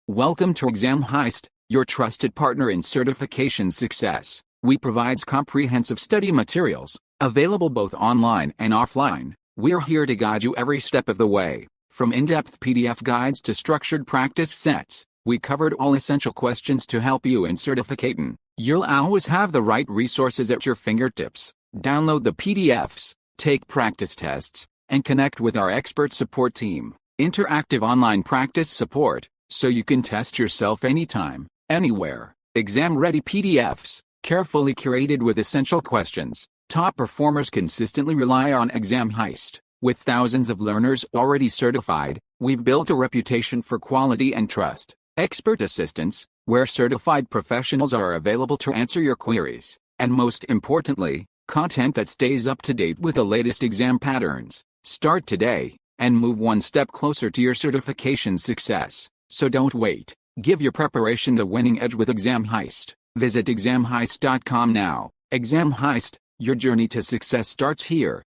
Welcome to Exam Heist, your trusted partner in certification success. We provide comprehensive study materials, available both online and offline. We're here to guide you every step of the way. From in-depth PDF guides to structured practice sets, we covered all essential questions to help you in certificating. You'll always have the right resources at your fingertips. Download the PDFs, take practice tests, and connect with our expert support team. Interactive online practice support, so you can test yourself anytime, anywhere. Exam-ready PDFs, carefully curated with essential questions. Top performers consistently rely on Exam Heist. With thousands of learners already certified, we've built a reputation for quality and trust. Expert assistance, where certified professionals are available to answer your queries. And most importantly, content that stays up to date with the latest exam patterns. Start today, and move one step closer to your certification success. So don't wait. Give your preparation the winning edge with Exam Heist. Visit examheist.com now. Exam Heist, your journey to success starts here.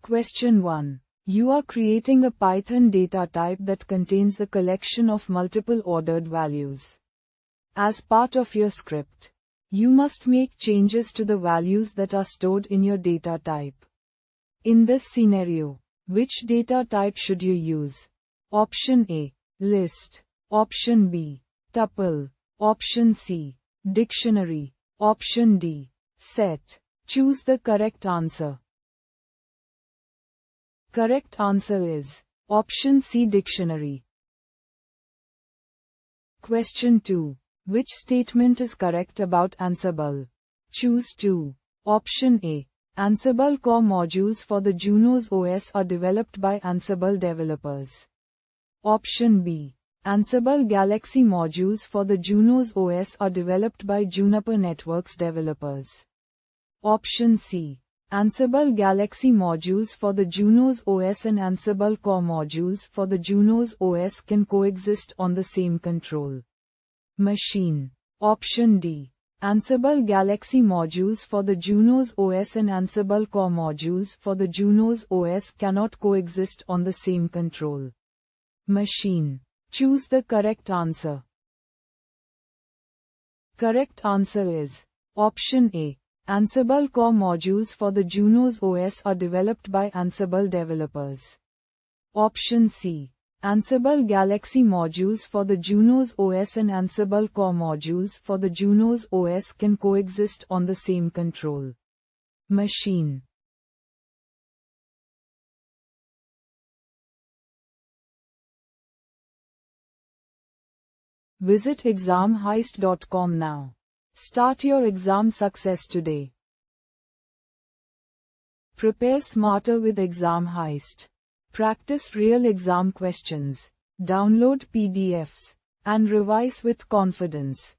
Question 1. You are creating a Python data type that contains a collection of multiple ordered values. As part of your script, you must make changes to the values that are stored in your data type. In this scenario, which data type should you use? Option A, list. Option B, tuple. Option C, dictionary. Option D, set. Choose the correct answer. Correct answer is option C, dictionary. Question 2. Which statement is correct about Ansible? Choose 2. Option A. Ansible core modules for the Junos OS are developed by Ansible developers. Option B. Ansible Galaxy modules for the Junos OS are developed by Juniper Networks developers. Option C. Ansible Galaxy modules for the Junos OS and Ansible core modules for the Junos OS can coexist on the same control machine. Option D. Ansible Galaxy modules for the Junos OS and Ansible core modules for the Junos OS cannot coexist on the same control machine. Choose the correct answer. Correct answer is option A. Ansible core modules for the Junos OS are developed by Ansible developers. Option C. Ansible Galaxy modules for the Junos OS and Ansible core modules for the Junos OS can coexist on the same control machine. Visit examheist.com now. Start your exam success today. Prepare smarter with Exam Heist. Practice real exam questions. Download PDFs and revise with confidence.